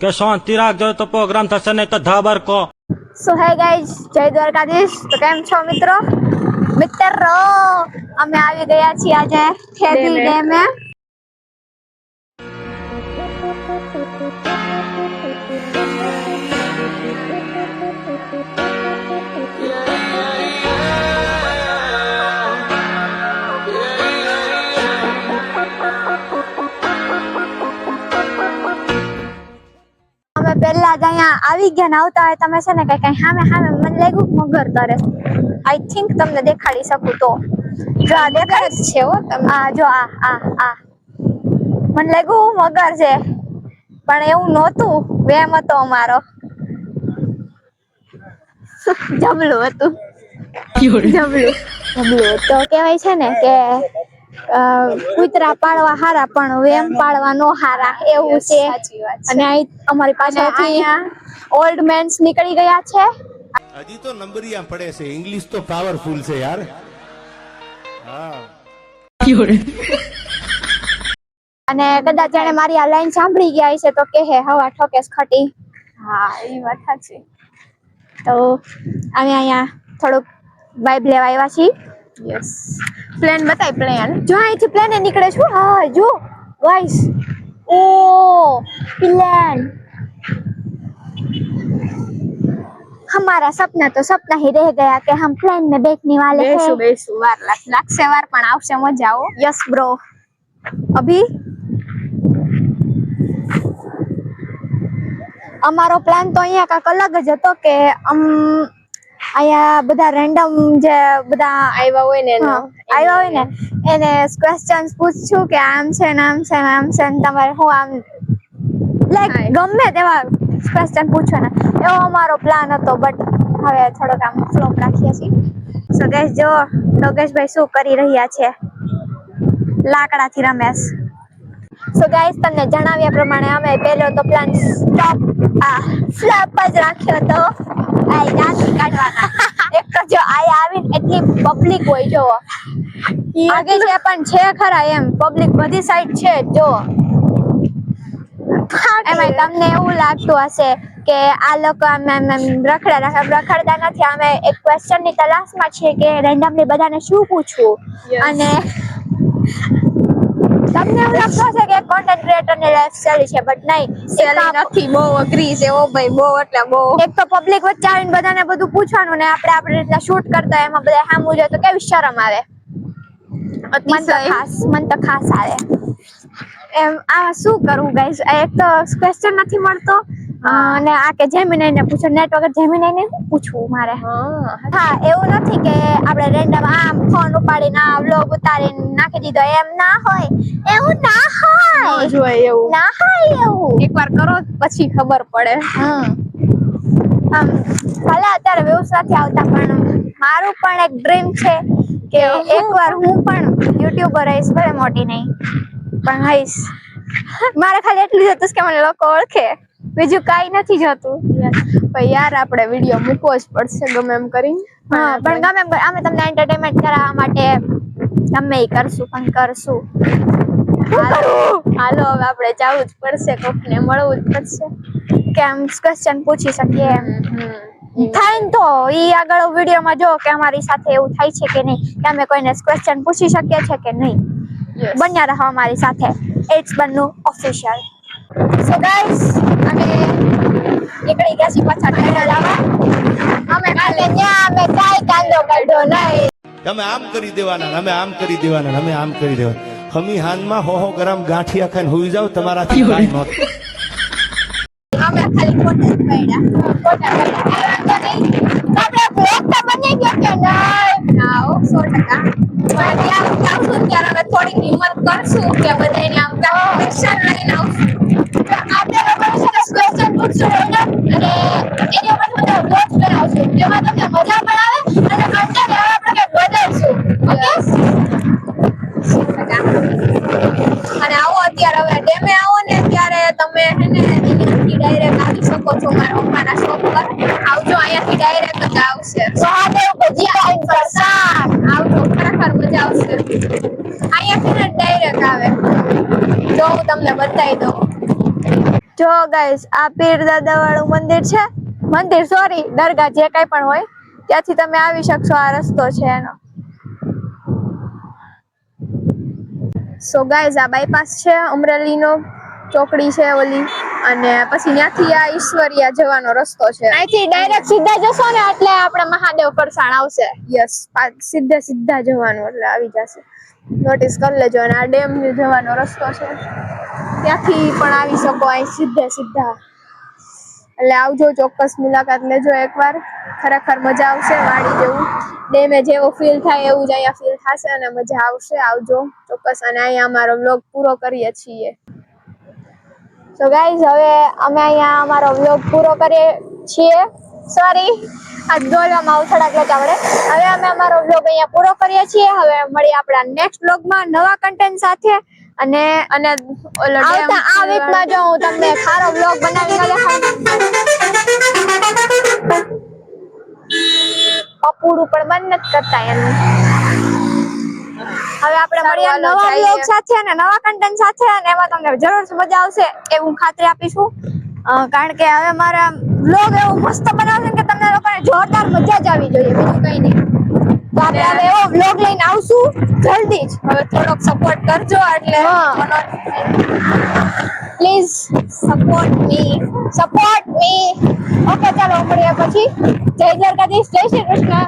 કે શાંતિ રાખજો તો પ્રોગ્રામ થશે નહીં તો ધાબર કો. સો હે ગાઈઝ, જય દ્વારકાધીશ. તો કેમ છો મિત્રો? અમે આવી ગયા છીએ આજે ખેડી ડેમે. અમે પહેલા જ અહીંયા આવી ગયા ને આવતા હોય તમે છે ને કઈ સામે મને લાગ્યું મગર તરે. આઈ થિંક તમને દેખાડી શકું તો જો આ દેખાય જ છે હો તમે. આ જો આ મને લાગ્યું મગર છે પણ એવું નહોતું, વેમ હતો અમારો. જબલું હતું તો કહેવાય છે ને કે કૂતરા પાળવા હારા પણ વેમ પાળવા નો હારા, એવું છે. અને અમારી પાછળથી ઓલ્ડ મેન્સ નીકળી ગયા છે. હજી તો નંબરિયા પડે છે, ઇંગ્લિશ તો પાવરફુલ છે યાર. હા. અને કદાચ એને મારી આ લાઈન સાંભળી ગયા છે તો કહે હવા ઠોકેસ ખટી. હા એ વાત સાચી. તો અમે અહીંયા થોડુંક વાઇબ લેવા આવ્યા છીએ. યસ, પ્લેન બતાય. પ્લેન જો અહીંથી પ્લેન નીકળે છું. હા જો ગાઈસ, ઓ પ્લેન. हमारा सपना तो सपना ही रह गया कि हम प्लेन में बैठने वाले हैं. बेसु वार लागसे वार पण आवशे मजा आओ. Yes bro. अभी અમારો પ્લાન તો અહીંયા કાક અલગ જ હતો કે અહીંયા બધા રેન્ડમ જે બધા આવ્યા હોય ને એને ક્વેશ્ચન્સ પૂછશું કે આમ છે ને તમારે હું આમ લાઈક ગમે તેવા ક્વેશ્ચન પૂછવાના, એવો અમારો પ્લાન હતો. બટ હવે થોડોક આમ ફ્લોપ રાખીએ છીએ. સો ગાઈસ, જો યોગેશભાઈ શું કરી રહ્યા છે, લાકડાથી રમેશ. સો ગાઈસ, તમને જણાવ્યા પ્રમાણે અમે પહેલો તો પ્લાન ફ્લોપ જ રાખ્યો હતો. આ દાંત કાઢવાના. એક તો જો આયા આવીને એટલી પબ્લિક હોય, જો આગે છે પણ છે ખરા એમ પબ્લિક બધી સાઈડ છે. જો એમાં તમને એવું લાગતું હશે કે આ લોકો રખડતા નથી. અમે એક ક્વેશ્ચન ની તલાશમાં છીએ કે રેન્ડમલી બધાને શું પૂછવું. અને તમને એવું લાગતું હશે કે કોન્ટેન્ટ ક્રિએટર ની લાઈફ સેલી છે, બટ નહીં, સેલી નથી. બહુ અઘરી છે ઓ ભાઈ, બહુ એટલે બહુ. એક તો પબ્લિક વચ્ચે આવીને બધાને બધું પૂછવાનું ને આપણે આપણી રીતના શૂટ કરતા હોય, એમાં બધા સામું જોઈએ તો કેવી શરમ આવે. મન તો ખાસ આવે એમ. આ શું કરવું ગાઈસ, એક તો ક્વેશ્ચન નથી મળતો અને આ કે જેમિનાઈ ને પૂછો. નેટ વગર જેમિનાઈ ને પૂછવું મારે. હા, એવું નથી કે આપણે રેન્ડમ આમ ફોન ઉપાડીને આ વ્લોગ ઉતારીને નાખી દીધો, એમ ના હોય. એવું ના હોય એવું. એકવાર કરો પછી ખબર પડે. આમ ભલે અત્યારે વ્યૂઝ નથી આવતા પણ મારું પણ એક ડ્રીમ છે કે એકવાર હું પણ યુટ્યુબર રહીશ, ભલે મોટી નહીં પણ હઈશ. મારે ખાલી એટલું જ હતું કે મને લોકો ઓળખે, બીજું કાઈ નથી જોતું. પણ યાર આપણે વિડિયો મૂકવો જ પડશે ગમે એમ કરીને. હા, પણ ગમે એમ અમે તમને એન્ટરટેનમેન્ટ કરાવવા માટે ગમે એ કરશું. હાલો હવે આપણે જવું જ પડશે, કોકને મળવું જ પડશે કે આમ ક્વેશ્ચન પૂછી શકીએ એમ થાય ને. તો ઈ આગળ વિડીયોમાં જો કે અમારી સાથે એવું થાય છે કે નહીં, કે અમે કોઈને ક્વેશ્ચન પૂછી શકીએ છે કે નહીં. બન્યા રહો અમારી સાથે. ઇટ્સ બન્નુ ઓફિશિયલ. સો ગાઈસ, અમે નીકળી ગયા છીએ પાછા ટાઈડલ લાવવા. અમે કાલે ત્યાં અમે કાઈ કાંદો કાઢ્યો નહીં. તમે આમ કરી દેવાના, અમે આમ કરી દેવાના, અમે આમ કરી દેવાના. હમી હાનમાં 100 ગ્રામ ગાંઠિયા ખાઈને હોઈ જાવ, તમારાથી કાઈ ન થાય. અમે ખાલી ફોટા પાડ્યા. આપણે બ્લોગ તો બની ગયો કે નહીં? આવો 100%. પણ ત્યાં આવશું ત્યારે અમે થોડીક હિંમત કરશું કે બધાને આમ ક્વેશ્ચન લઈને આવશું. આપણે લોકો ક્વેશ્ચન પૂછશું અને એની ઉપર બધા બ્લોગ બનાવશું, જેમાં તમને મજા પણ આવે અને કન્ટેન્ટ આપણે બદલશું. ઓકે? અને આવો અત્યારે હવે ડેમે આવો ને ત્યારે તમે હે ને અહીંયાથી ડાયરેક્ટ આવી શકો છો મારા પપ્પાના શોપ પર. આવજો, અહીંયાથી ડાયરેક્ટ જ આવશે. સહાદેવ ભજીયા એન્ડ ફરસાણ. આવજો, ખરેખર મજા આવશે. અહીંયાથી ને ડાયરેક્ટ આવે. જો હું તમને બતાવી દઉં. જો ગાઈસ આ પીર દાદા વાળું મંદિર છે, મંદિર સોરી દરગાહ જે કઈ પણ હોય ત્યાંથી તમે આવી શકશો. આ રસ્તો છે એનો. સો ગાઈસ આ બાયપાસ છે અમરેલીનો, ચોકડી છે ઓલી, અને પછી ત્યાંથી આ ઈશ્વરિયા જવાનો રસ્તો છે. અહીંથી ડાયરેક્ટ સીધા જશો ને એટલે આપણે મહાદેવ પરસાણ આવશે. યસ, સીધા જવાનું એટલે આવી જશે. નોટિસ કરી લેજો. અને આ ડેમ જવાનો રસ્તો છે, ત્યાંથી પણ આવી શકો અહીં સીધા. એટલે આવજો, ચોક્કસ મુલાકાત લેજો એકવાર. ખરેખર મજા આવશે. વાડી જેવું ડેમે જેવો ફીલ થાય એવું જ અહીંયા ફીલ થશે અને મજા આવશે. આવજો ચોક્કસ. અને અહીંયા અમારો વ્લોગ પૂરો કરીએ છીએ. સો ગાઈઝ હવે અમે અહીંયા અમારો વ્લોગ પૂરો કરીએ છીએ. સોરી આજ બોલવામાં આવું થોડાક લેટ આવડે. હવે અમે અમારો વ્લોગ અહીંયા પૂરો કરીએ છીએ. હવે મળીએ આપણા નેક્સ્ટ વ્લોગમાં નવા કન્ટેન્ટ સાથે. અને ઓલો આવતા આ વીકમાં જો હું તમને સારો વ્લોગ બનાવીને દેખાડું. પપુડું પણ બંધ નથી કરતા એનું. હવે આપણે મળીએ નવા વ્લોગ સાથે અને નવા કન્ટેન્ટ સાથે, અને એમાં તમને જરૂર મજા આવશે એવું હું ખાતરી આપીશું. કારણ કે હવે મારા વ્લોગ એવું મસ્ત બનાવશે કે તમને લોકોને જોરદાર મજા જ આવી જોઈએ, બીજું કઈ નહીં. તો આપણે હવે એવો વ્લોગ લઈને આવશું જલ્દી જ. હવે થોડોક સપોર્ટ કરજો એટલે પ્લીઝ સપોર્ટ મી. ઓકે ચાલો મળીએ પછી. જય દ્વારકાધીશ, જય શ્રી કૃષ્ણ.